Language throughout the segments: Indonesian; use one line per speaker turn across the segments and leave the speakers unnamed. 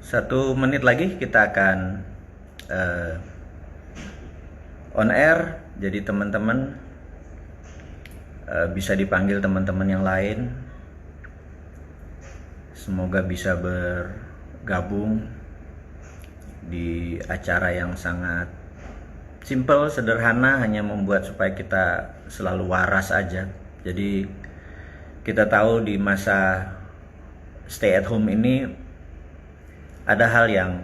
1 menit lagi kita akan on air. Jadi teman-teman bisa dipanggil teman-teman yang lain. Semoga bisa bergabung di acara yang sangat simple, sederhana, hanya membuat supaya kita selalu waras aja. Jadi kita tahu di masa stay at home ini ada hal yang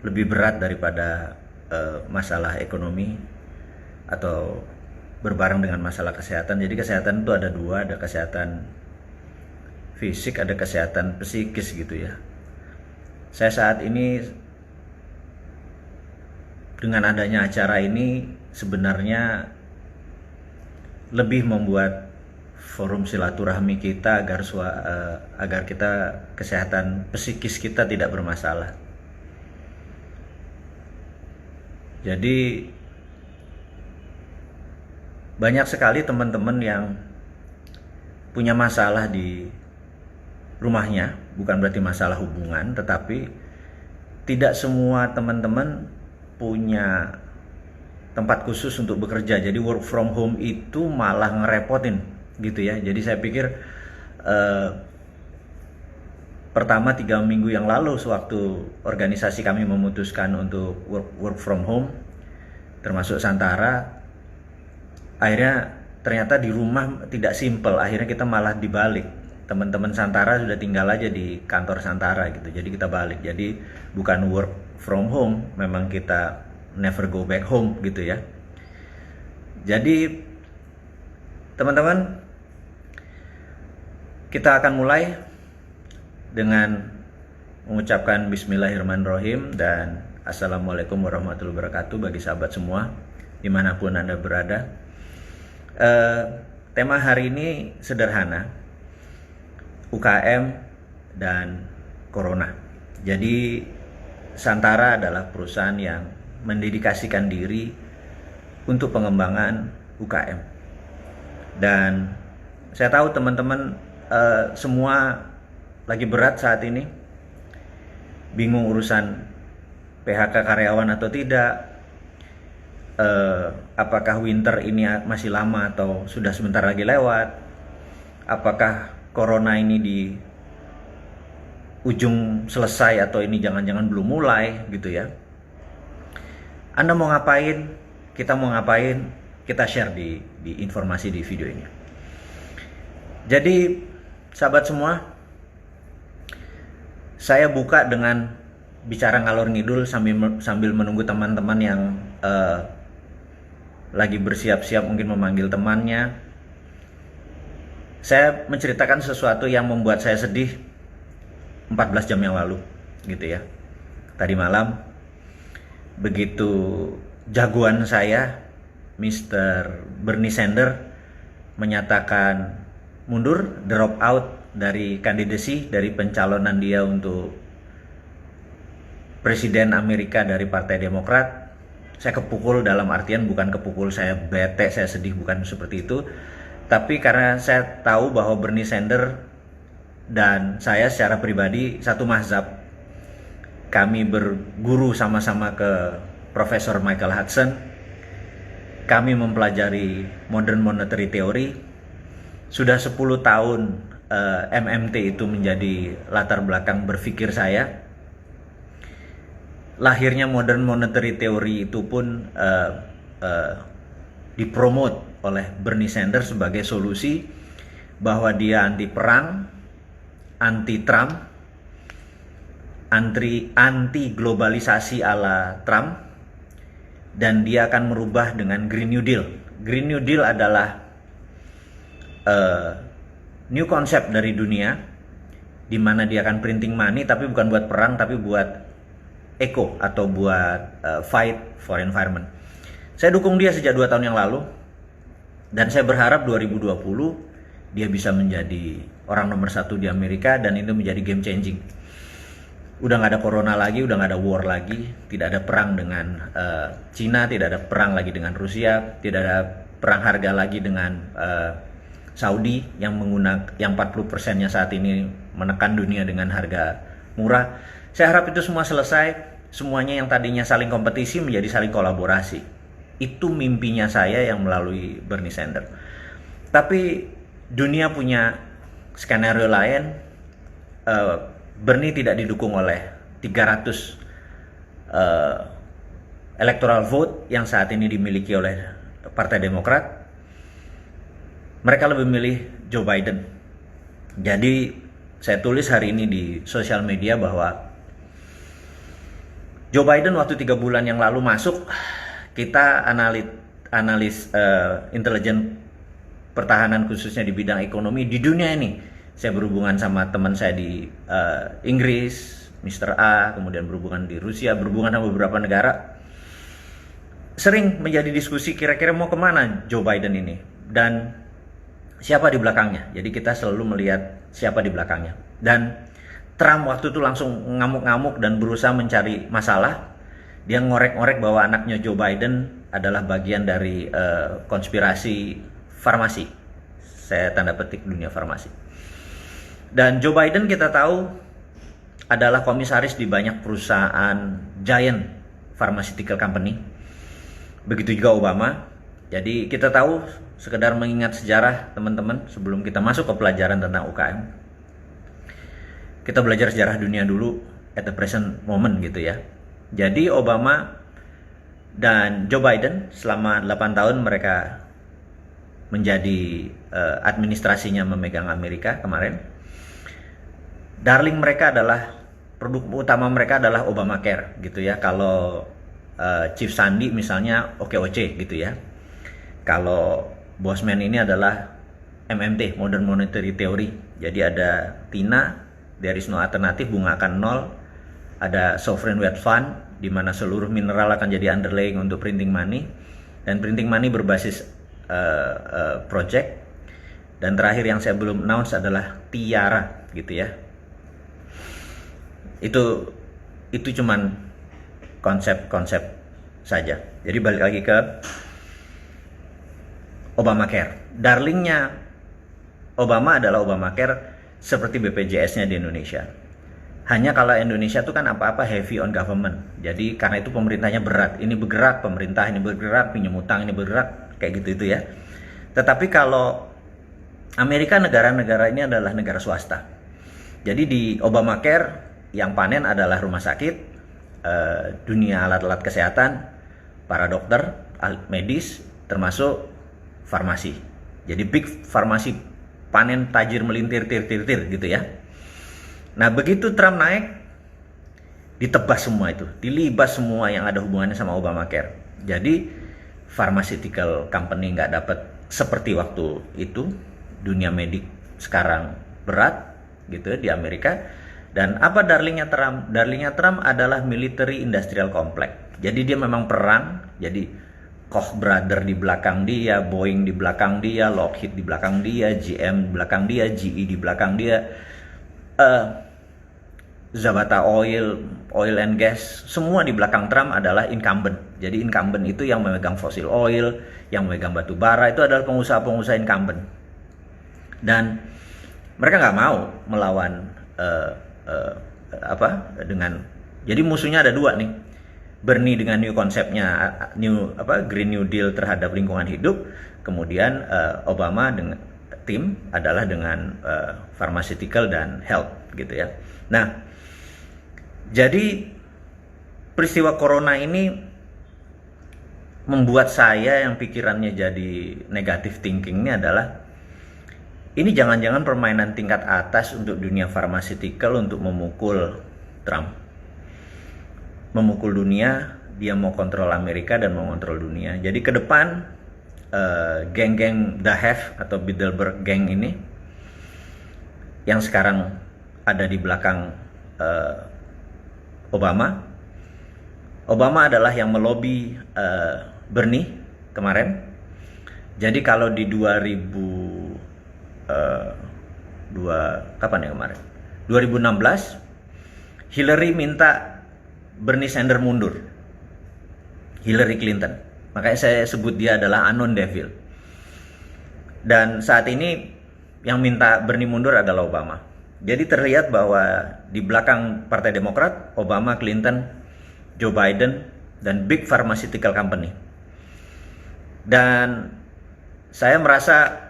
lebih berat daripada masalah ekonomi atau berbareng dengan masalah kesehatan. Jadi kesehatan itu ada dua, ada kesehatan fisik, ada kesehatan psikis gitu ya. Saya saat ini dengan adanya acara ini sebenarnya lebih membuat forum silaturahmi kita agar kita kesehatan psikis kita tidak bermasalah. Jadi banyak sekali teman-teman yang punya masalah di rumahnya, bukan berarti masalah hubungan, tetapi tidak semua teman-teman punya tempat khusus untuk bekerja. Jadi work from home itu malah ngerepotin gitu ya. Jadi saya pikir pertama 3 minggu yang lalu sewaktu organisasi kami memutuskan untuk work from home, termasuk Santara, akhirnya ternyata di rumah tidak simple. Akhirnya kita malah dibalik. Teman-teman Santara sudah tinggal aja di kantor Santara gitu. Jadi kita balik. Jadi bukan work from home, memang kita never go back home gitu ya. Jadi teman-teman, kita akan mulai dengan mengucapkan Bismillahirrahmanirrahim dan Assalamualaikum warahmatullahi wabarakatuh bagi sahabat semua dimanapun Anda berada. Tema hari ini sederhana, UKM dan Corona. Jadi Santara adalah perusahaan yang mendedikasikan diri untuk pengembangan UKM. Dan saya tahu teman-teman semua lagi berat saat ini, bingung urusan PHK karyawan atau tidak, apakah winter ini masih lama atau sudah sebentar lagi lewat, apakah Corona ini di ujung selesai atau ini jangan-jangan belum mulai gitu ya. Anda mau ngapain, kita mau ngapain, kita share di informasi di video ini. Jadi sahabat semua, saya buka dengan bicara ngalor ngidul sambil menunggu teman-teman yang lagi bersiap-siap mungkin memanggil temannya. Saya menceritakan sesuatu yang membuat saya sedih 14 jam yang lalu gitu ya. Tadi malam begitu jagoan saya Mr. Bernie Sanders menyatakan mundur, drop out dari kandidasi, dari pencalonan dia untuk Presiden Amerika dari Partai Demokrat. Saya kepukul, dalam artian bukan kepukul saya bete, saya sedih, bukan seperti itu. Tapi karena saya tahu bahwa Bernie Sanders dan saya secara pribadi satu mazhab. Kami berguru sama-sama ke Profesor Michael Hudson. Kami mempelajari Modern Monetary Theory. Sudah 10 tahun MMT itu menjadi latar belakang berpikir saya. Lahirnya Modern Monetary Theory itu pun dipromot oleh Bernie Sanders sebagai solusi, bahwa dia anti perang, anti Trump, anti globalisasi ala Trump, dan dia akan merubah dengan Green New Deal. Green New Deal adalah new concept dari dunia, di mana dia akan printing money tapi bukan buat perang, tapi buat eco atau buat fight for environment. Saya dukung dia sejak 2 tahun yang lalu, dan saya berharap 2020 dia bisa menjadi orang nomor 1 di Amerika, dan itu menjadi game changing. Udah nggak ada corona lagi, udah nggak ada war lagi, tidak ada perang dengan Cina, tidak ada perang lagi dengan Rusia, tidak ada perang harga lagi dengan Saudi yang 40%-nya saat ini menekan dunia dengan harga murah. Saya harap itu semua selesai, semuanya yang tadinya saling kompetisi menjadi saling kolaborasi. Itu mimpinya saya yang melalui Bernie Sanders. Tapi dunia punya skenario lain. Bernie tidak didukung oleh 300 electoral vote yang saat ini dimiliki oleh Partai Demokrat. Mereka lebih milih Joe Biden. Jadi saya tulis hari ini di sosial media bahwa Joe Biden waktu 3 bulan yang lalu masuk, kita analis intelijen pertahanan khususnya di bidang ekonomi di dunia ini. Saya berhubungan sama teman saya di Inggris, Mr. A, kemudian berhubungan di Rusia, berhubungan sama beberapa negara. Sering menjadi diskusi kira-kira mau kemana Joe Biden ini dan siapa di belakangnya. Jadi kita selalu melihat siapa di belakangnya. Dan Trump waktu itu langsung ngamuk-ngamuk dan berusaha mencari masalah. Dia ngorek-ngorek bahwa anaknya Joe Biden adalah bagian dari konspirasi farmasi. Saya tanda petik dunia farmasi. Dan Joe Biden kita tahu adalah komisaris di banyak perusahaan giant pharmaceutical company. Begitu juga Obama. Jadi kita tahu, sekedar mengingat sejarah teman-teman sebelum kita masuk ke pelajaran tentang UKM. Kita belajar sejarah dunia dulu at the present moment gitu ya. Jadi Obama dan Joe Biden selama 8 tahun mereka menjadi administrasinya memegang Amerika kemarin. Darling mereka adalah, produk utama mereka adalah Obamacare gitu ya. Kalau Chief Sandi misalnya OKOC gitu ya. Kalau Bosman ini adalah MMT, Modern Monetary Theory. Jadi ada TINA, there is no alternative, bunga akan nol. Ada Sovereign Wealth Fund, di mana seluruh mineral akan jadi underlying untuk printing money. Dan printing money berbasis project. Dan terakhir yang saya belum announce adalah Tiara gitu ya. Itu cuman konsep-konsep saja. Jadi balik lagi ke Obamacare. Darlingnya Obama adalah Obamacare seperti BPJS-nya di Indonesia. Hanya kalau Indonesia itu kan apa-apa heavy on government. Jadi karena itu pemerintahnya berat. Ini bergerak pemerintah, ini bergerak pinjam utang, ini bergerak kayak gitu itu ya. Tetapi kalau Amerika, negara-negara ini adalah negara swasta. Jadi di Obamacare yang panen adalah rumah sakit, dunia alat-alat kesehatan, para dokter, medis, termasuk farmasi. Jadi big farmasi panen tajir melintir tir gitu ya. Nah begitu Trump naik, ditebas semua itu, dilibas semua yang ada hubungannya sama Obamacare. Jadi pharmaceutical company nggak dapat seperti waktu itu. Dunia medik sekarang berat gitu ya di Amerika. Dan apa darlingnya Trump? Darlingnya Trump adalah military industrial complex. Jadi dia memang perang. Jadi Koch Brother di belakang dia, Boeing di belakang dia, Lockheed di belakang dia, GM di belakang dia, GE di belakang dia, Zabata Oil and Gas, semua di belakang Trump adalah incumbent. Jadi incumbent itu yang memegang fossil oil, yang memegang batu bara, itu adalah pengusaha-pengusaha incumbent. Dan mereka nggak mau melawan jadi musuhnya ada dua nih. Bernie dengan new konsepnya Green New Deal terhadap lingkungan hidup, kemudian Obama dengan tim adalah dengan pharmaceutical dan health gitu ya. Nah, jadi peristiwa corona ini membuat saya yang pikirannya jadi negative thinking ini adalah ini jangan-jangan permainan tingkat atas untuk dunia pharmaceutical untuk memukul Trump. Memukul dunia, dia mau kontrol Amerika dan mau kontrol dunia. Jadi ke depan geng-geng Dahev atau Bilderberg gang ini yang sekarang ada di belakang Obama adalah yang melobi Bernie kemarin. Jadi kalau di 2016 Hillary minta Bernie Sanders mundur, Hillary Clinton. Makanya saya sebut dia adalah unknown devil. Dan saat ini yang minta Bernie mundur adalah Obama. Jadi terlihat bahwa di belakang Partai Demokrat, Obama, Clinton, Joe Biden, dan big pharmaceutical company. Dan saya merasa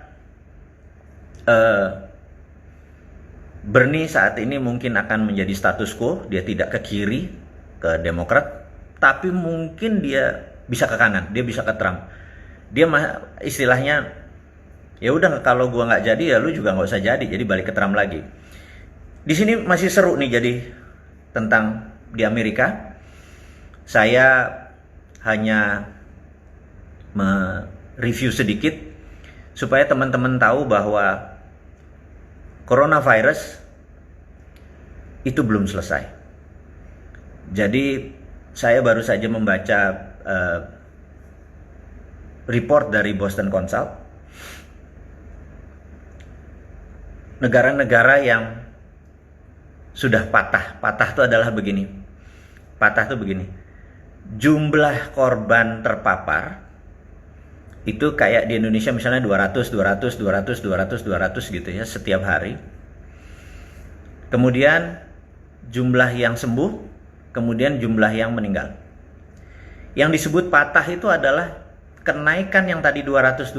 Bernie saat ini mungkin akan menjadi status quo, dia tidak ke kiri, ke Demokrat, tapi mungkin dia bisa ke kanan, dia bisa ke Trump. Dia istilahnya, ya udah kalau gua nggak jadi ya lu juga nggak usah jadi balik ke Trump lagi. Di sini masih seru nih jadi tentang di Amerika. Saya hanya mereview sedikit supaya teman-teman tahu bahwa coronavirus itu belum selesai. Jadi saya baru saja membaca report dari Boston Consult. Negara-negara yang sudah patah itu adalah begini. Patah itu begini. Jumlah korban terpapar itu kayak di Indonesia misalnya 200 gitu ya setiap hari. Kemudian jumlah yang sembuh, kemudian jumlah yang meninggal. Yang disebut patah itu adalah kenaikan yang tadi 200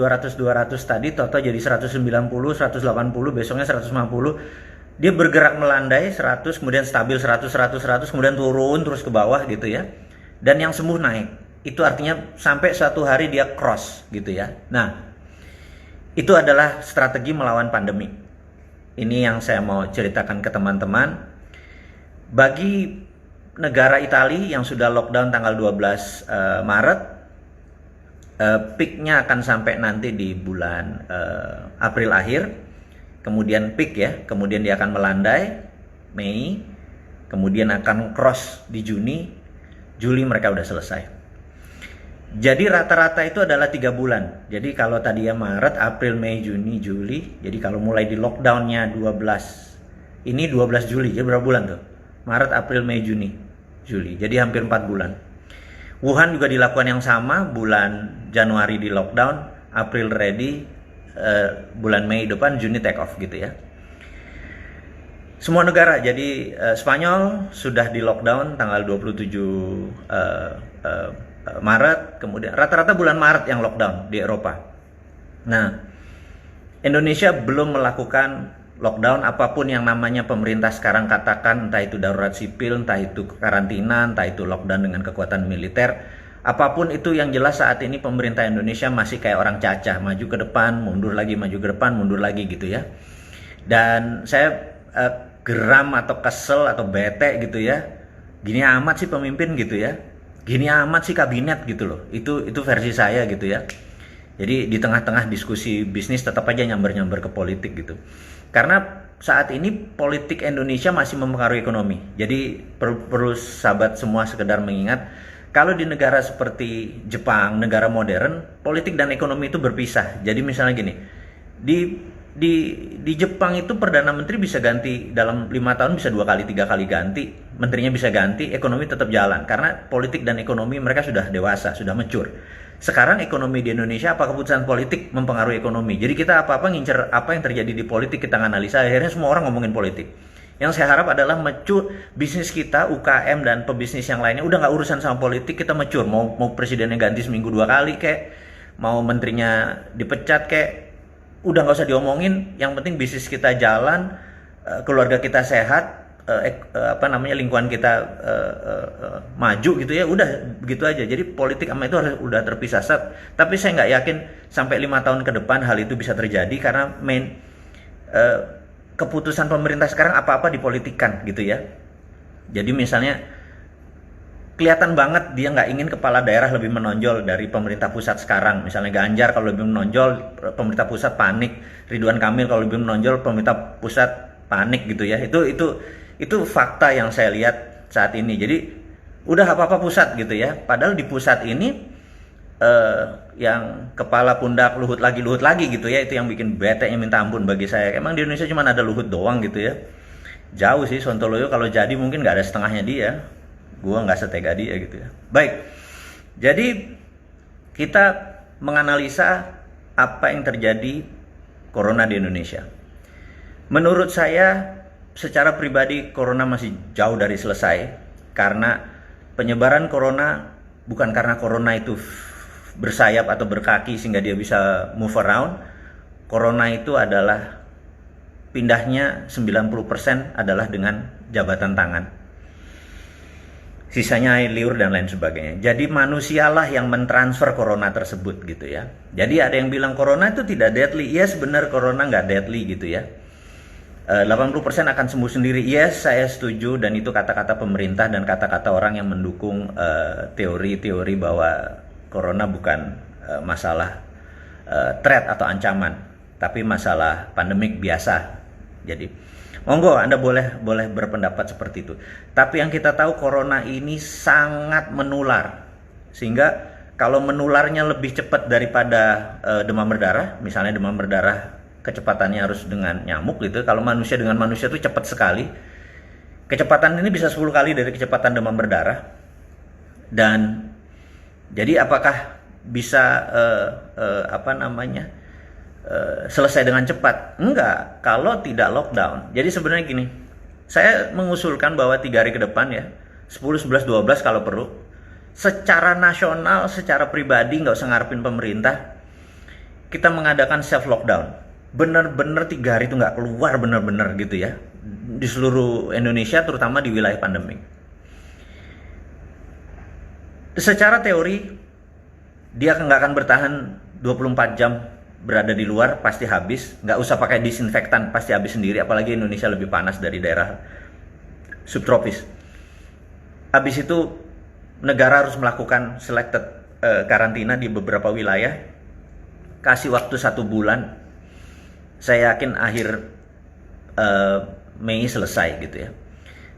tadi total jadi 190, 180, besoknya 150. Dia bergerak melandai 100, kemudian stabil 100, kemudian turun terus ke bawah gitu ya. Dan yang sembuh naik. Itu artinya sampai suatu hari dia cross gitu ya. Nah, itu adalah strategi melawan pandemi. Ini yang saya mau ceritakan ke teman-teman. Bagi negara Italia yang sudah lockdown tanggal 12 Maret, peaknya akan sampai nanti di bulan April akhir. Kemudian peak ya, kemudian dia akan melandai Mei, kemudian akan cross di Juni, Juli mereka udah selesai. Jadi rata-rata itu adalah 3 bulan. Jadi kalau tadi ya Maret, April, Mei, Juni, Juli. Jadi kalau mulai di lockdownnya 12, ini 12 Juli, jadi berapa bulan tuh? Maret, April, Mei, Juni, Juli. Jadi hampir 4 bulan. Wuhan juga dilakukan yang sama, bulan Januari di lockdown, April ready, bulan Mei depan, Juni take off gitu ya. Semua negara, jadi Spanyol sudah di lockdown tanggal 27 Maret, kemudian rata-rata bulan Maret yang lockdown di Eropa. Nah, Indonesia belum melakukan lockdown apapun yang namanya pemerintah sekarang katakan, entah itu darurat sipil, entah itu karantina, entah itu lockdown dengan kekuatan militer. Apapun itu yang jelas saat ini pemerintah Indonesia masih kayak orang cacah, maju ke depan, mundur lagi, maju ke depan, mundur lagi gitu ya. Dan saya geram atau kesel atau bete gitu ya. Gini amat sih pemimpin gitu ya. Gini amat sih kabinet gitu loh. Itu versi saya gitu ya. Jadi di tengah-tengah diskusi bisnis tetap aja nyamber-nyamber ke politik gitu. Karena saat ini politik Indonesia masih mempengaruhi ekonomi. Jadi perlu sahabat semua sekedar mengingat, kalau di negara seperti Jepang, negara modern, politik dan ekonomi itu berpisah. Jadi misalnya gini, di Jepang itu Perdana Menteri bisa ganti dalam 5 tahun, bisa 2 kali 3 kali ganti, menterinya bisa ganti, ekonomi tetap jalan karena politik dan ekonomi mereka sudah dewasa, sudah mature. Sekarang ekonomi di Indonesia, apa keputusan politik mempengaruhi ekonomi. Jadi kita apa-apa ngincer apa yang terjadi di politik, kita analisa, akhirnya semua orang ngomongin politik. Yang saya harap adalah mature bisnis kita, UKM dan pebisnis yang lainnya udah nggak urusan sama politik, kita mature. Mau presidennya ganti seminggu 2 kali kayak, mau menterinya dipecat kayak, udah nggak usah diomongin, yang penting bisnis kita jalan, keluarga kita sehat, lingkungan kita maju gitu ya, udah begitu aja. Jadi politik sama itu harus udah terpisah. Tapi saya nggak yakin sampai 5 tahun ke depan hal itu bisa terjadi karena keputusan pemerintah sekarang apa-apa dipolitikan gitu ya. Jadi misalnya kelihatan banget dia nggak ingin kepala daerah lebih menonjol dari pemerintah pusat sekarang. Misalnya Ganjar kalau lebih menonjol, pemerintah pusat panik. Ridwan Kamil kalau lebih menonjol, pemerintah pusat panik gitu ya. Itu fakta yang saya lihat saat ini. Jadi udah apa-apa pusat gitu ya. Padahal di pusat ini yang kepala pundak Luhut lagi gitu ya. Itu yang bikin bete yang minta ampun bagi saya. Emang di Indonesia cuma ada Luhut doang gitu ya. Jauh sih Sontoloyo, kalau jadi mungkin nggak ada setengahnya dia. Gua nggak setega dia gitu ya. Baik, jadi kita menganalisa apa yang terjadi corona di Indonesia. Menurut saya secara pribadi corona masih jauh dari selesai, karena penyebaran corona bukan karena corona itu bersayap atau berkaki sehingga dia bisa move around. Corona itu adalah pindahnya 90% adalah dengan jabatan tangan. Sisanya air liur dan lain sebagainya. Jadi manusialah yang mentransfer corona tersebut gitu ya. Jadi ada yang bilang corona itu tidak deadly. Yes, benar corona nggak deadly gitu ya. 80% akan sembuh sendiri. Yes, saya setuju, dan itu kata-kata pemerintah dan kata-kata orang yang mendukung teori-teori bahwa corona bukan masalah threat atau ancaman, tapi masalah pandemik biasa. Jadi monggo Anda boleh berpendapat seperti itu. Tapi yang kita tahu corona ini sangat menular. Sehingga kalau menularnya lebih cepat daripada demam berdarah, misalnya demam berdarah kecepatannya harus dengan nyamuk gitu. Kalau manusia dengan manusia itu cepat sekali. Kecepatan ini bisa 10 kali dari kecepatan demam berdarah. Dan jadi apakah bisa selesai dengan cepat? Enggak, kalau tidak lockdown. Jadi sebenarnya gini, saya mengusulkan bahwa 3 hari ke depan ya, 10, 11, 12 kalau perlu, secara nasional, secara pribadi, nggak usah ngarepin pemerintah, kita mengadakan self lockdown. Bener-bener 3 hari itu nggak keluar bener-bener gitu ya, di seluruh Indonesia, terutama di wilayah pandemik. Secara teori dia nggak akan bertahan 24 jam berada di luar, pasti habis. Nggak usah pakai disinfektan, pasti habis sendiri. Apalagi Indonesia lebih panas dari daerah subtropis. Habis itu negara harus melakukan selected karantina di beberapa wilayah, kasih waktu 1 bulan. Saya yakin akhir Mei selesai gitu ya.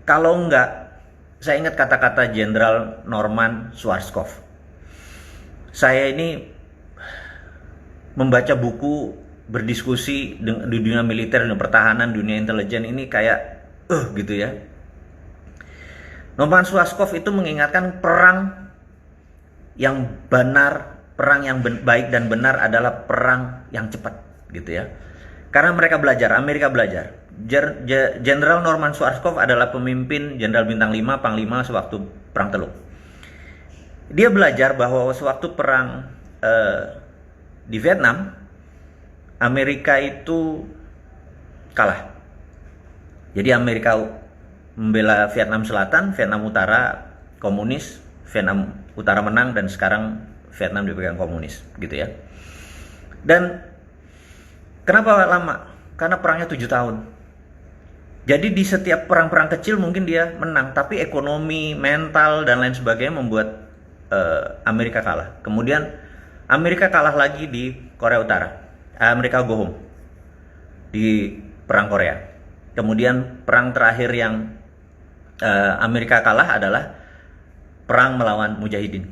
Kalau enggak, saya ingat kata-kata Jenderal Norman Schwarzkopf. Saya ini membaca buku, berdiskusi di dunia militer, dunia pertahanan, dunia intelijen ini kayak gitu ya. Norman Schwarzkopf itu mengingatkan perang yang benar, perang yang baik dan benar adalah perang yang cepat gitu ya. Karena mereka belajar, Amerika belajar. Jenderal Norman Schwarzkopf adalah pemimpin Jenderal Bintang 5, Panglima sewaktu Perang Teluk. Dia belajar bahwa sewaktu perang di Vietnam, Amerika itu kalah. Jadi Amerika membela Vietnam Selatan, Vietnam Utara komunis, Vietnam Utara menang, dan sekarang Vietnam dipegang komunis gitu ya. Dan kenapa lama? Karena perangnya 7 tahun. Jadi di setiap perang-perang kecil mungkin dia menang, tapi ekonomi, mental, dan lain sebagainya membuat Amerika kalah. Kemudian Amerika kalah lagi di Korea Utara. Amerika go home di perang Korea. Kemudian perang terakhir yang Amerika kalah adalah perang melawan Mujahidin.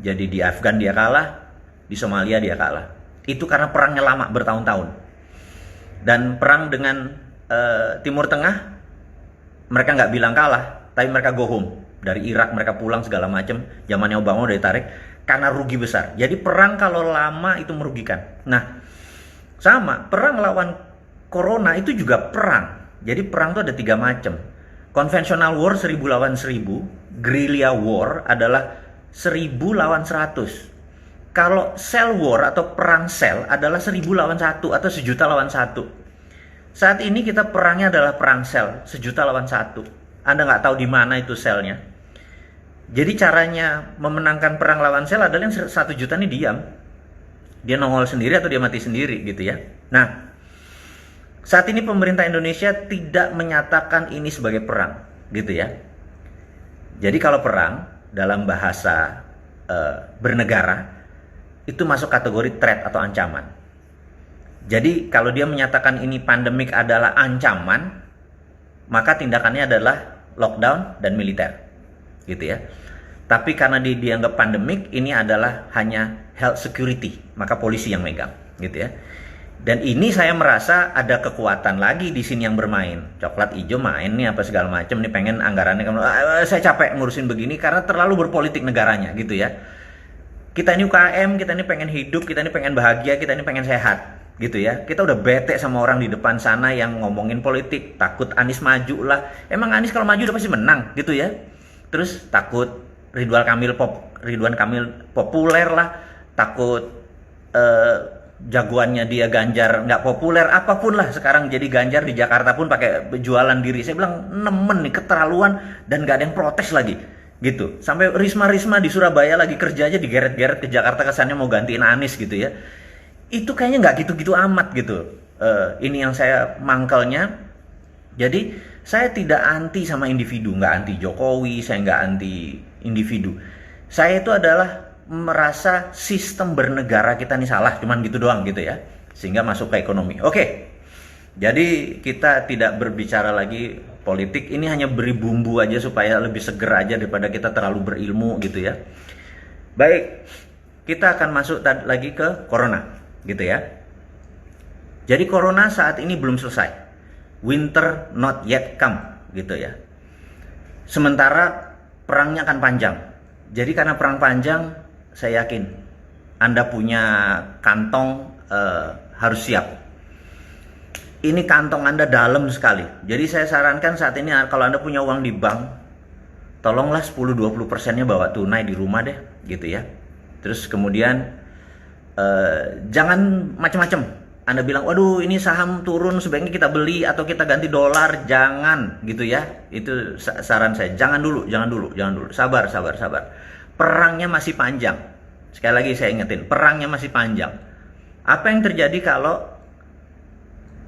Jadi di Afgan dia kalah, di Somalia dia kalah. Itu karena perangnya lama, bertahun-tahun. Dan perang dengan Timur Tengah, mereka nggak bilang kalah, tapi mereka go home. Dari Irak mereka pulang segala macam. Zamannya Obama udah ditarik karena rugi besar. Jadi perang kalau lama itu merugikan. Nah, sama perang lawan Corona itu juga perang. Jadi perang itu ada 3 macam. Conventional war 1000 lawan 1000, guerrilla war adalah 1000 lawan 100. Kalau cell war atau perang sel adalah 1000 lawan 1 atau 1.000.000 lawan 1. Saat ini kita perangnya adalah perang sel, 1.000.000 lawan 1. Anda nggak tahu di mana itu selnya. Jadi caranya memenangkan perang lawan sel adalah yang 1 juta ini diam. Dia nongol sendiri atau dia mati sendiri gitu ya. Nah, saat ini pemerintah Indonesia tidak menyatakan ini sebagai perang gitu ya. Jadi kalau perang dalam bahasa bernegara itu masuk kategori threat atau ancaman. Jadi kalau dia menyatakan ini pandemik adalah ancaman, maka tindakannya adalah lockdown dan militer gitu ya. Tapi karena dianggap pandemik, ini adalah hanya health security, maka polisi yang megang gitu ya. Dan ini saya merasa ada kekuatan lagi di sini yang bermain. Coklat hijau main nih apa segala macam nih, pengen anggarannya saya capek ngurusin begini karena terlalu berpolitik negaranya gitu ya. Kita ini UKM, kita ini pengen hidup, kita ini pengen bahagia, kita ini pengen sehat gitu ya. Kita udah bete sama orang di depan sana yang ngomongin politik, takut Anies maju lah. Emang Anies kalau maju udah pasti menang gitu ya. Terus takut Ridwan Kamil populer lah, takut jagoannya dia Ganjar nggak populer, apapun lah sekarang jadi Ganjar di Jakarta pun pakai jualan diri. Saya bilang nemen nih, keterlaluan, dan nggak ada yang protes lagi gitu. Sampai Risma di Surabaya lagi kerja aja digeret-geret ke Jakarta, kesannya mau gantiin Anies gitu ya. Itu kayaknya nggak gitu-gitu amat gitu. Ini yang saya mangkelnya. Jadi saya tidak anti sama individu, nggak anti Jokowi, saya nggak anti individu. Saya itu adalah merasa sistem bernegara kita ini salah, cuman gitu doang gitu ya, sehingga masuk ke ekonomi. Oke, jadi kita tidak berbicara lagi politik, ini hanya beri bumbu aja supaya lebih seger aja daripada kita terlalu berilmu gitu ya. Baik, kita akan masuk lagi ke corona gitu ya. Jadi corona saat ini belum selesai, winter not yet come gitu ya. Sementara perangnya akan panjang. Jadi karena perang panjang, saya yakin Anda punya kantong harus siap. Ini kantong Anda dalam sekali. Jadi saya sarankan saat ini kalau Anda punya uang di bank, tolonglah 10-20%-nya bawa tunai di rumah deh gitu ya. Terus kemudian jangan macam-macam. Anda bilang, waduh ini saham turun sebaiknya kita beli atau kita ganti dolar. Jangan gitu ya. Itu saran saya. Jangan dulu. Sabar. Perangnya masih panjang. Sekali lagi saya ingetin, perangnya masih panjang. Apa yang terjadi kalau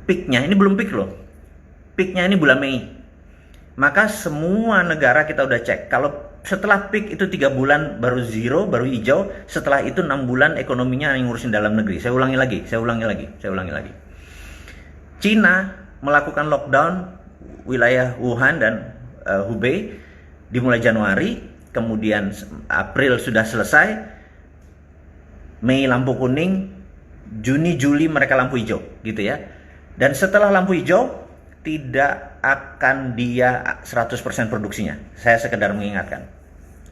peaknya, ini belum peak loh. Peaknya ini bulan Mei. Maka semua negara kita udah cek. Kalau setelah peak itu 3 bulan baru zero, baru hijau. Setelah itu 6 bulan ekonominya yang ngurusin dalam negeri. Saya ulangi lagi. Cina melakukan lockdown wilayah Wuhan dan Hubei dimulai Januari, kemudian April sudah selesai, Mei lampu kuning, Juni Juli mereka lampu hijau gitu ya. Dan setelah lampu hijau tidak akan dia 100% produksinya. Saya sekedar mengingatkan.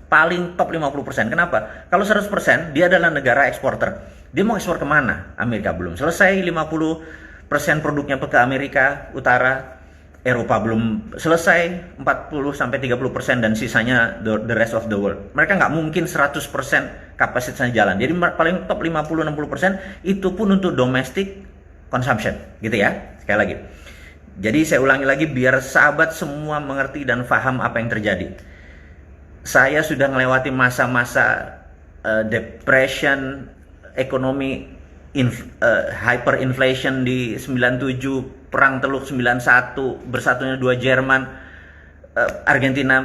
Paling top 50%. Kenapa? Kalau 100% dia adalah negara eksporter. Dia mau ekspor kemana? Amerika belum selesai 50% produknya ke Amerika Utara. Eropa belum selesai 40-30% dan sisanya the rest of the world. Mereka nggak mungkin 100% kapasitasnya jalan. Jadi paling top 50-60% itu pun untuk domestic consumption gitu ya. Sekali lagi. Jadi saya ulangi lagi biar sahabat semua mengerti dan paham apa yang terjadi. Saya sudah melewati masa-masa depression ekonomi, hyperinflation di 97, perang Teluk 91, bersatunya 2 Jerman, Argentina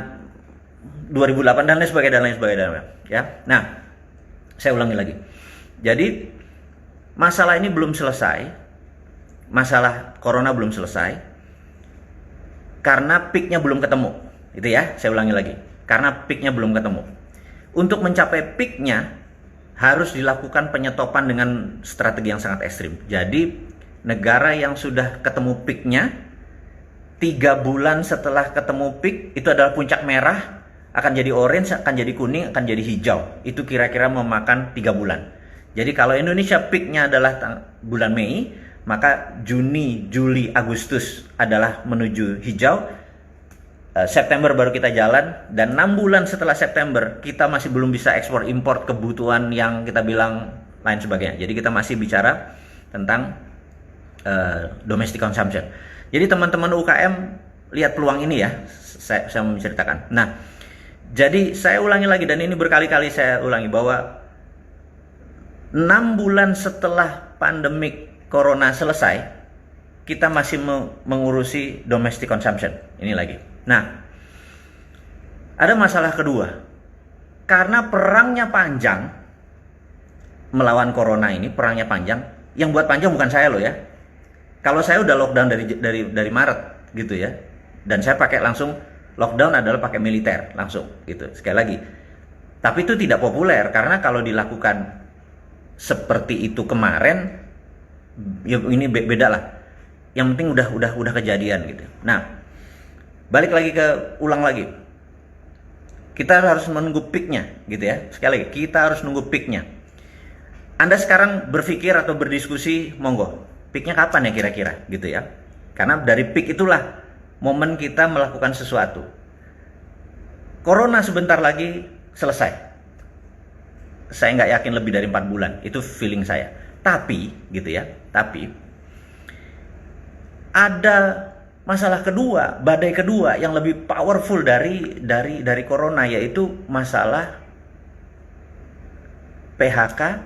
2008 dan lain sebagainya ya. Nah, saya ulangi lagi. Jadi masalah ini belum selesai. Masalah corona belum selesai karena peaknya belum ketemu. Itu ya, saya ulangi lagi. Karena peaknya belum ketemu. Untuk mencapai peaknya harus dilakukan penyetopan dengan strategi yang sangat ekstrim. Jadi negara yang sudah ketemu peaknya 3 bulan setelah ketemu peak itu adalah puncak merah, akan jadi orange, akan jadi kuning, akan jadi hijau. Itu kira-kira memakan 3 bulan. Jadi kalau Indonesia peaknya adalah bulan Mei, maka Juni, Juli, Agustus adalah menuju hijau. September baru kita jalan, dan 6 bulan setelah September kita masih belum bisa ekspor import kebutuhan yang kita bilang lain sebagainya. Jadi kita masih bicara tentang domestic consumption. Jadi teman-teman UKM lihat peluang ini ya, saya mau menceritakan. Nah, jadi saya ulangi lagi, dan ini berkali-kali saya ulangi, bahwa 6 bulan setelah pandemik Corona selesai, kita masih mengurusi domestic consumption. Ini lagi. Nah, ada masalah kedua. Karena perangnya panjang, melawan Corona ini, perangnya panjang. Yang buat panjang bukan saya loh ya. Kalau saya udah lockdown dari Maret gitu ya. Dan saya pakai langsung, lockdown adalah pakai militer langsung gitu. Sekali lagi. Tapi itu tidak populer karena kalau dilakukan seperti itu kemarin, ya ini beda lah. Yang penting udah kejadian gitu. Nah, balik lagi ulang lagi. Kita harus menunggu peaknya gitu ya. Sekali lagi, kita harus nunggu peaknya. Anda sekarang berpikir atau berdiskusi, monggo, peaknya kapan ya kira-kira, gitu ya. Karena dari peak itulah momen kita melakukan sesuatu. Corona sebentar lagi selesai. Saya nggak yakin lebih dari 4 bulan, itu feeling saya. Tapi, gitu ya, tapi ada masalah kedua, badai kedua yang lebih powerful dari corona, yaitu masalah PHK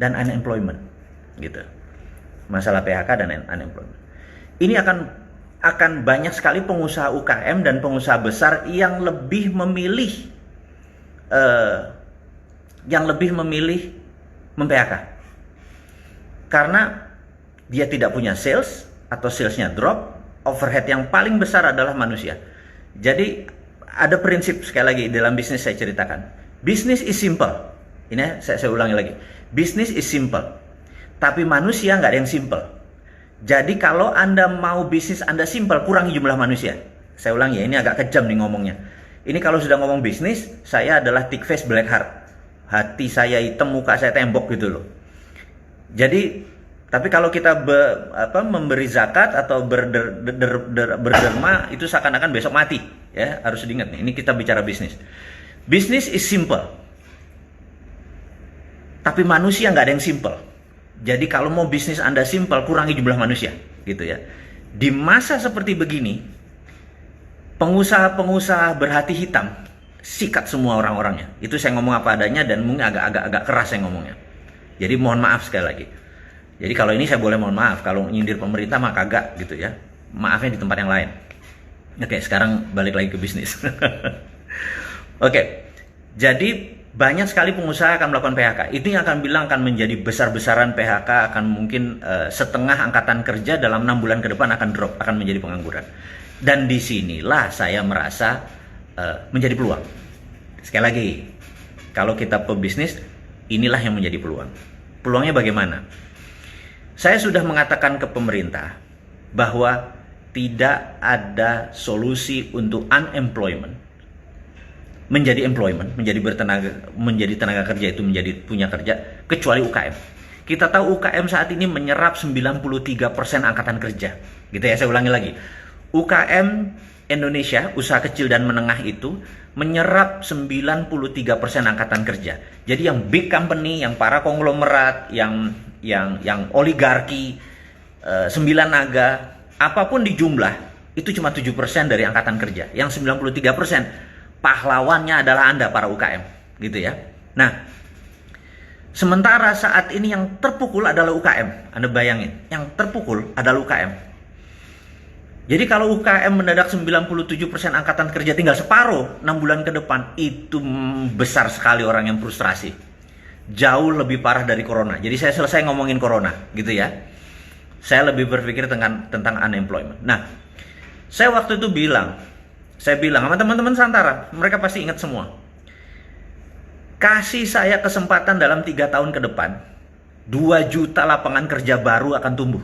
dan unemployment, gitu. Masalah PHK dan unemployment. Ini akan banyak sekali pengusaha UKM dan pengusaha besar yang lebih memilih mem-PHK karena dia tidak punya sales atau salesnya drop. Overhead yang paling besar adalah manusia. Jadi ada prinsip, sekali lagi dalam bisnis saya ceritakan, business is simple. Ini saya ulangi lagi, business is simple, tapi manusia nggak ada yang simple. Jadi kalau Anda mau bisnis Anda simple, kurangi jumlah manusia. Saya ulangi ya, ini agak kejam nih ngomongnya. Ini kalau sudah ngomong bisnis, saya adalah thick face black heart. Hati saya hitam, muka saya tembok gitu loh. Jadi, tapi kalau kita memberi zakat atau berderma, itu seakan-akan besok mati. Ya, harus diingat nih, ini kita bicara bisnis. Bisnis is simple. Tapi manusia nggak ada yang simple. Jadi kalau mau bisnis Anda simple, kurangi jumlah manusia, gitu ya. Di masa seperti begini, pengusaha-pengusaha berhati hitam, sikat semua orang-orangnya. Itu saya ngomong apa adanya dan mungkin agak keras saya ngomongnya. Jadi mohon maaf sekali lagi. Jadi kalau ini saya boleh mohon maaf, kalau nyindir pemerintah mah kagak gitu ya. Maafnya di tempat yang lain. Oke, sekarang balik lagi ke bisnis. Oke, jadi banyak sekali pengusaha akan melakukan PHK. Itu yang akan bilang akan menjadi besar-besaran PHK, akan mungkin setengah angkatan kerja dalam 6 bulan ke depan akan drop, akan menjadi pengangguran. Dan disinilah saya merasa menjadi peluang. Sekali lagi, kalau kita pebisnis, inilah yang menjadi peluang. Peluangnya bagaimana? Saya sudah mengatakan ke pemerintah bahwa tidak ada solusi untuk unemployment menjadi employment, menjadi tenaga kerja itu menjadi punya kerja, kecuali UKM. Kita tahu UKM saat ini menyerap 93% angkatan kerja. Gitu ya, saya ulangi lagi. UKM Indonesia, usaha kecil dan menengah itu menyerap 93% angkatan kerja. Jadi yang big company, yang para konglomerat, yang oligarki, 9 naga, apapun di jumlah, itu cuma 7% dari angkatan kerja. Yang 93% pahlawannya adalah Anda, para UKM, gitu ya. Nah, sementara saat ini yang terpukul adalah UKM. Anda bayangin, yang terpukul adalah UKM. Jadi kalau UKM mendadak 97% angkatan kerja tinggal separuh 6 bulan ke depan, itu besar sekali orang yang frustrasi. Jauh lebih parah dari corona. Jadi saya selesai ngomongin corona, gitu ya. Saya lebih berpikir tentang unemployment. Nah, saya waktu itu bilang sama teman-teman Santara, mereka pasti ingat semua. Kasih saya kesempatan dalam 3 tahun ke depan, 2 juta lapangan kerja baru akan tumbuh.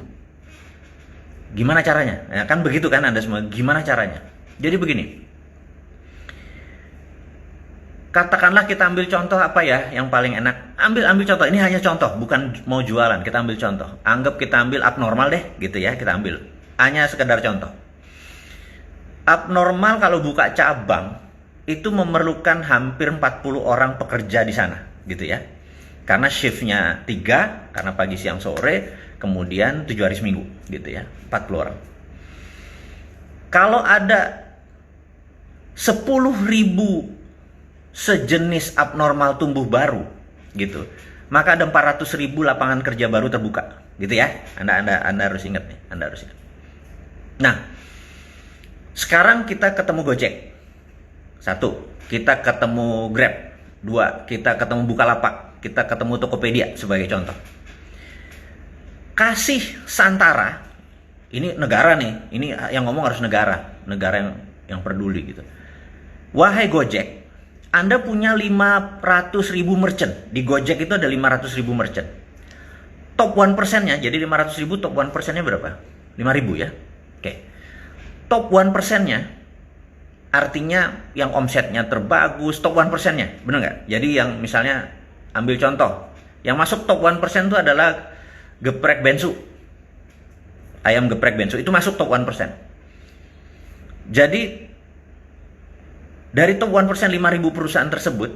Gimana caranya? Ya, kan begitu kan Anda semua, gimana caranya? Jadi begini, katakanlah kita ambil contoh apa ya yang paling enak. Ambil contoh, ini hanya contoh, bukan mau jualan. Kita ambil contoh, anggap kita ambil abnormal deh, gitu ya. Kita ambil, hanya sekedar contoh. Abnormal kalau buka cabang, itu memerlukan hampir 40 orang pekerja di sana, gitu ya. Karena shiftnya 3, karena pagi, siang, sore, kemudian 7 hari seminggu, gitu ya, 40 orang. Kalau ada 10.000 sejenis abnormal tumbuh baru, gitu, maka ada 400.000 lapangan kerja baru terbuka, gitu ya. Anda harus ingat nih, Anda harus ingat. Nah, sekarang kita ketemu Gojek. 1, kita ketemu Grab. 2, kita ketemu Bukalapak. Kita ketemu Tokopedia sebagai contoh. Kasih Santara, ini negara nih, ini yang ngomong harus negara yang peduli gitu. Wahai Gojek, Anda punya 500.000 merchant. Di Gojek itu ada 500.000 merchant. Top 1%-nya, jadi 500.000 top 1%-nya berapa? 5.000 ya. Oke. Top 1%-nya artinya yang omsetnya terbagus, top 1%-nya, bener nggak? Jadi yang misalnya ambil contoh, Yang masuk top 1% itu adalah geprek bensu. Ayam geprek bensu itu masuk top 1%. Jadi dari top 1% 5.000 perusahaan tersebut,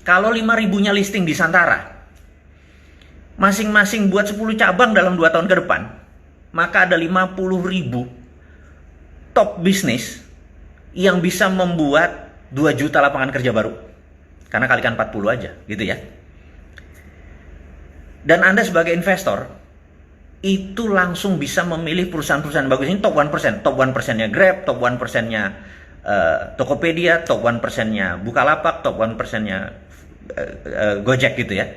kalau 5.000-nya listing di Santara, masing-masing buat 10 cabang dalam 2 tahun ke depan, maka ada 50.000 top bisnis yang bisa membuat 2 juta lapangan kerja baru. Karena kalikan 40 aja, gitu ya. Dan Anda sebagai investor, itu langsung bisa memilih perusahaan-perusahaan bagus. Ini top 1%. Top 1%-nya Grab, top 1%-nya Tokopedia, top 1%-nya Bukalapak, top 1%-nya Gojek gitu ya.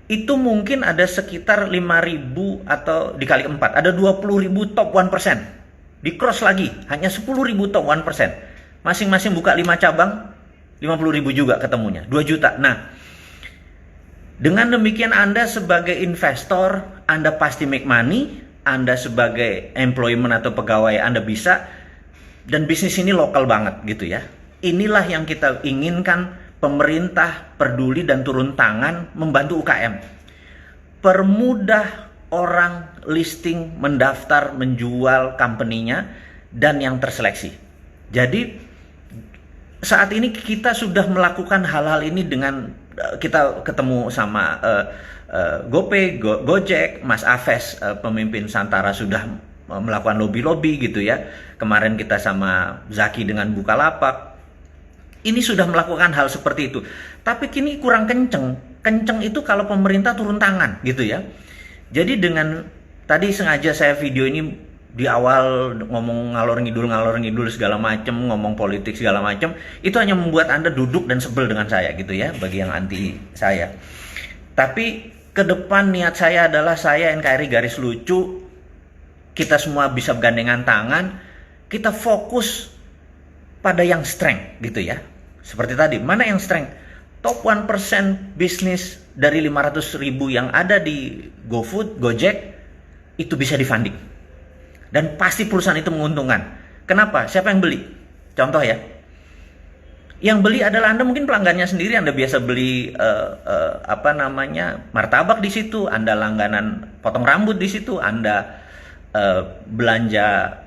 Itu mungkin ada sekitar 5.000 atau dikali 4, ada 20.000 top 1%. Di cross lagi, hanya 10.000 top 1%. Masing-masing buka 5 cabang, 50.000 juga ketemunya, 2 juta. Nah, dengan demikian Anda sebagai investor, Anda pasti make money. Anda sebagai employment atau pegawai, Anda bisa. Dan bisnis ini lokal banget gitu ya. Inilah yang kita inginkan. Pemerintah peduli dan turun tangan membantu UKM. Permudah orang listing, mendaftar, menjual company-nya dan yang terseleksi. Jadi saat ini kita sudah melakukan hal-hal ini dengan kita ketemu sama GoPay, Gojek, Mas Aves, pemimpin Santara sudah melakukan lobby-lobby gitu ya. Kemarin kita sama Zaki dengan Bukalapak. Ini sudah melakukan hal seperti itu. Tapi kini kurang kenceng. Kenceng itu kalau pemerintah turun tangan gitu ya. Jadi dengan tadi sengaja saya video ini di awal ngomong ngalor ngidul segala macem, ngomong politik segala macem, itu hanya membuat Anda duduk dan sebel dengan saya gitu ya, bagi yang anti saya. Tapi ke depan niat saya adalah saya NKRI garis lucu, kita semua bisa bergandengan tangan, kita fokus pada yang strength gitu ya. Seperti tadi, mana yang strength? Top 1% bisnis dari 500.000 yang ada di GoFood, Gojek, itu bisa difunding. Dan pasti perusahaan itu menguntungkan. Kenapa? Siapa yang beli? Contoh ya. Yang beli adalah Anda mungkin pelanggannya sendiri, Anda biasa beli martabak di situ, Anda langganan potong rambut di situ, Anda belanja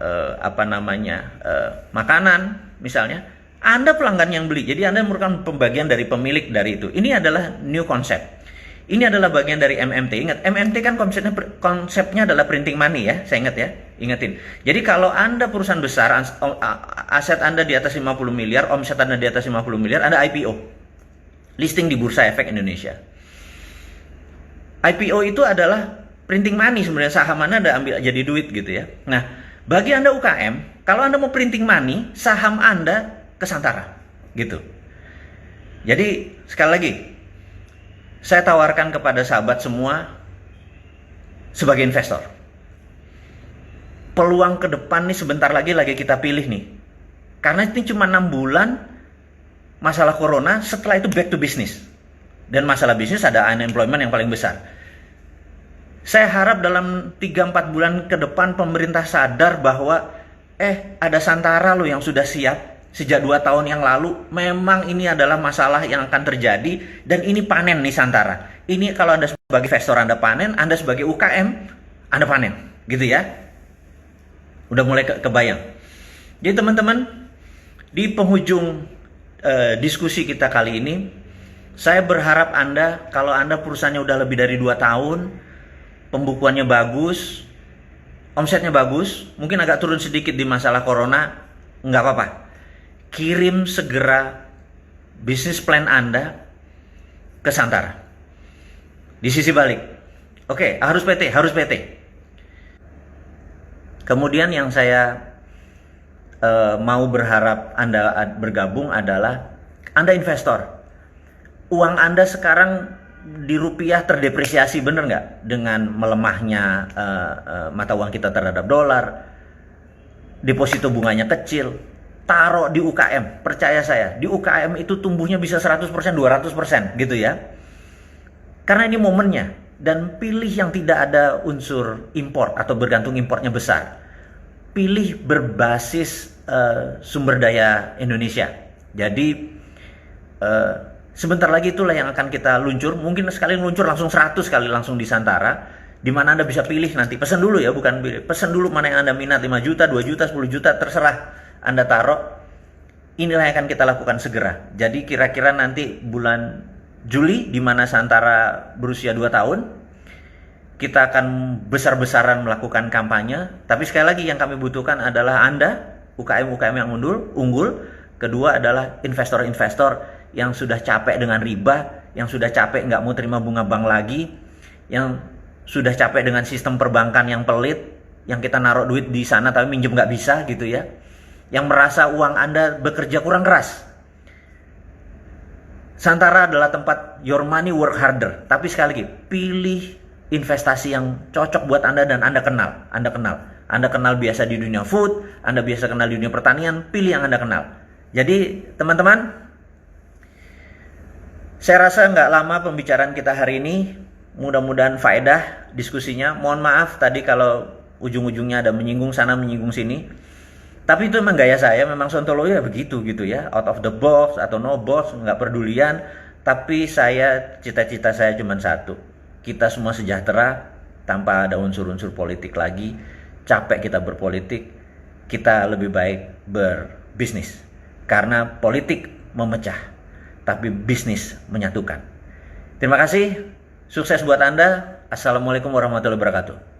makanan misalnya, Anda pelanggan yang beli. Jadi Anda merupakan pembagian dari pemilik dari itu. Ini adalah new concept. Ini adalah bagian dari MMT. Ingat, MMT kan konsepnya adalah printing money ya. Saya ingat ya, ingetin. Jadi kalau Anda perusahaan besar, aset Anda di atas 50 miliar, omset Anda di atas 50 miliar, Anda IPO. Listing di Bursa Efek Indonesia. IPO itu adalah printing money sebenarnya, saham Anda ambil jadi duit gitu ya. Nah, bagi Anda UKM, kalau Anda mau printing money, saham Anda ke Santara gitu. Jadi sekali lagi, saya tawarkan kepada sahabat semua sebagai investor. Peluang ke depan nih sebentar lagi kita pilih nih. Karena ini cuma 6 bulan masalah corona, setelah itu back to business. Dan masalah bisnis ada unemployment yang paling besar. Saya harap dalam 3-4 bulan ke depan pemerintah sadar bahwa ada Santara loh yang sudah siap. Sejak 2 tahun yang lalu memang ini adalah masalah yang akan terjadi. Dan ini panen nih Santara. Ini kalau Anda sebagai investor Anda panen, Anda sebagai UKM Anda panen gitu ya. Udah mulai kebayang. Jadi teman-teman, di penghujung diskusi kita kali ini, saya berharap Anda, kalau Anda perusahaannya udah lebih dari 2 tahun, pembukuannya bagus, omsetnya bagus, mungkin agak turun sedikit di masalah corona, nggak apa-apa. Kirim segera bisnis plan Anda ke Santara. Di sisi balik, oke, harus PT. Kemudian yang saya mau berharap Anda bergabung adalah Anda investor. Uang Anda sekarang di rupiah terdepresiasi, bener nggak? Dengan melemahnya mata uang kita terhadap dolar, deposito bunganya kecil. Taruh di UKM, percaya saya, di UKM itu tumbuhnya bisa 100%, 200% gitu ya. Karena ini momennya. Dan pilih yang tidak ada unsur impor atau bergantung impornya besar. Pilih berbasis sumber daya Indonesia. Jadi Sebentar lagi itulah yang akan kita luncur. Mungkin sekali luncur langsung 100 kali langsung di Santara. Di mana Anda bisa pilih nanti. Pesan dulu ya, bukan pilih. Pesan dulu mana yang Anda minat. 5 juta, 2 juta, 10 juta, terserah Anda taruh. Inilah yang akan kita lakukan segera. Jadi kira-kira nanti bulan Juli, di mana Santara berusia 2 tahun, kita akan besar-besaran melakukan kampanye. Tapi sekali lagi yang kami butuhkan adalah Anda, UKM-UKM yang unggul. Kedua adalah investor-investor yang sudah capek dengan riba, yang sudah capek nggak mau terima bunga bank lagi, yang sudah capek dengan sistem perbankan yang pelit, yang kita naruh duit di sana tapi minjem nggak bisa gitu ya, yang merasa uang Anda bekerja kurang keras. Santara adalah tempat your money work harder. Tapi sekali lagi, pilih investasi yang cocok buat Anda dan Anda kenal. Anda kenal biasa di dunia food, Anda biasa kenal di dunia pertanian, pilih yang Anda kenal. Jadi teman-teman, saya rasa nggak lama pembicaraan kita hari ini. Mudah-mudahan faedah diskusinya. Mohon maaf tadi kalau ujung-ujungnya ada menyinggung sana menyinggung sini. Tapi itu memang gaya saya, memang Sontoloyo ya begitu gitu ya. Out of the box atau no box, nggak pedulian. Tapi cita-cita saya cuma satu. Kita semua sejahtera tanpa ada unsur-unsur politik lagi. Capek kita berpolitik, kita lebih baik berbisnis. Karena politik memecah, tapi bisnis menyatukan. Terima kasih. Sukses buat Anda. Assalamualaikum warahmatullahi wabarakatuh.